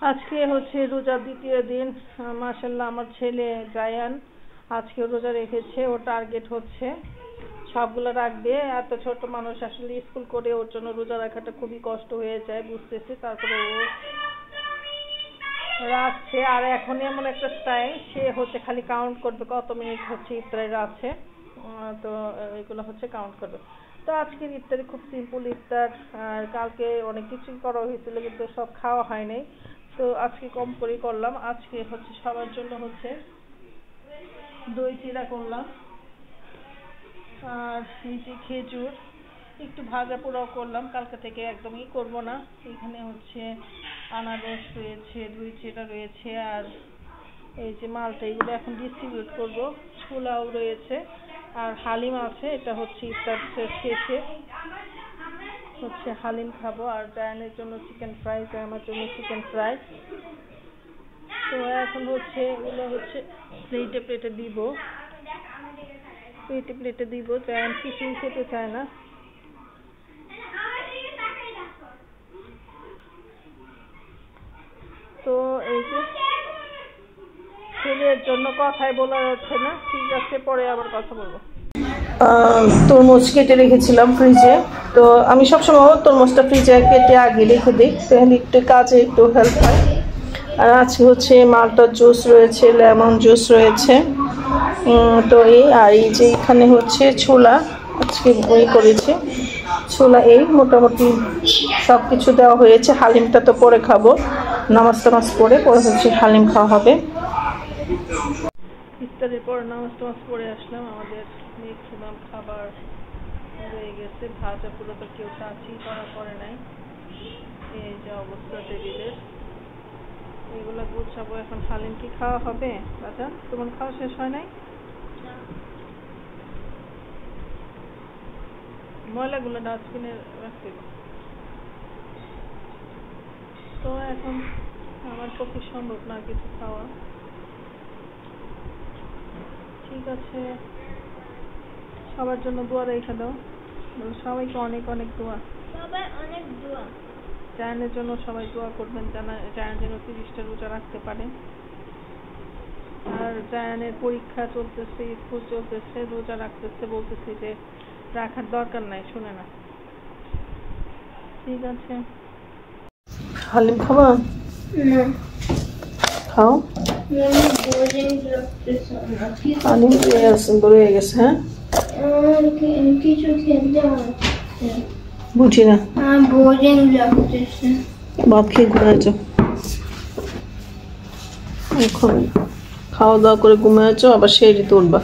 আজকে হচ্ছে রোজার দ্বিতীয় দিন। মাশাআল্লাহ আমার ছেলে জায়ান আজকে রোজা রেখেছে। ওর টার্গেট হচ্ছে সবগুলো রাখবে। এত ছোট মানুষ আসলে স্কুল করে ওর জন্য রোজা রাখাটা খুবই কষ্ট হয়ে যায়, বুঝতেছি। তারপরে ও রাখছে। আর এখন এমন একটা টাইম সে হচ্ছে খালি কাউন্ট করবে কত মিনিট হচ্ছে ইফতারের আছে, তো এগুলো হচ্ছে কাউন্ট করবে। তো আজকের ইফতারি খুব সিম্পল ইফতার। আর কালকে অনেক কিছুই করা হয়েছিল কিন্তু সব খাওয়া হয় নাই, তো আজকে কম করে করলাম। আজকে হচ্ছে সবার জন্য হচ্ছে দই চিড়া করলাম, আর এই যে খেজুর একটু ভাজা পোড়াও করলাম, কালকে থেকে একদমই করব না। এখানে হচ্ছে আনারস রয়েছে, দই চিড়া রয়েছে, আর এই যে মালটা, এগুলো এখন ডিস্ট্রিবিউট করব। ছোলাও রয়েছে আর হালিম আছে। এটা হচ্ছে ইফতার শেষে হচ্ছে হালিম খাবো। আর জায়ানের জন্য চিকেন ফ্রাই, আমার জন্য চিকেন ফ্রাই। তো এখন হচ্ছে এগুলো হচ্ছে প্লেটে দিব, প্লেটে দিব। জায়ান কিছুই খেতে চায় না। তো এই যে ছেলের জন্য কথাই বলা যাচ্ছে না, ঠিক আছে পরে আবার কথা বলবো। তরমুজ কেটে রেখেছিলাম ফ্রিজে, তো আমি সবসময় তরমুজটা ফ্রিজে কেটে আগে রেখে দিই, তাহলে একটু কাজে একটু হেল্প হয়। আর আজকে হচ্ছে মালটার জুস রয়েছে, লেমন জুস রয়েছে। তো এই যে এখানে হচ্ছে ছোলা, আজকে বই করেছি ছোলা। এই মোটামুটি সব কিছু দেওয়া হয়েছে। হালিমটা তো পরে খাবো, নামাজ টামাজ পরে হচ্ছে হালিম খাওয়া হবে। ইফতারের পর নামাজ টামাজ পড়ে আসলাম। আমাদের ম্যাক্সিমাম খাবার হয়ে গেছে। ভাজা পুরো তো কেউ টাচই করা করে নাই। এই যে অবস্থা টেবিলের, এগুলো গুছাবো এখন। হালিম কি খাওয়া হবে রাজা? তোমার খাওয়া শেষ হয় নাই? ময়লাগুলো ডাস্টবিনে রাখতে। তো এখন আমার পক্ষে সম্ভব না কিছু খাওয়া। ঠিক আছে, সবার জন্য দোয়া রেখে দাও। সবাইকে অনেক অনেক দোয়া, সবাই অনেক দোয়া। জায়ানের জন্য সবাই দোয়া করবেন, জায়ান যেন 30টা রোজা রাখতে পারে। আর জায়ানের পরীক্ষা চলতেছে, স্কুল চলতেছে, রোজা রাখতেছে, বলতেছে যে রাখার দরকার নাই, শুনে না। ঠিক আছে, হালিম খাবা? খাও। হালিম রয়ে গেছে। হ্যাঁ বুঝি না, ভাত খেয়ে ঘুমায় যাও। এখন খাওয়া দাওয়া করে ঘুমায় যাও, আবার সেই তুলবা।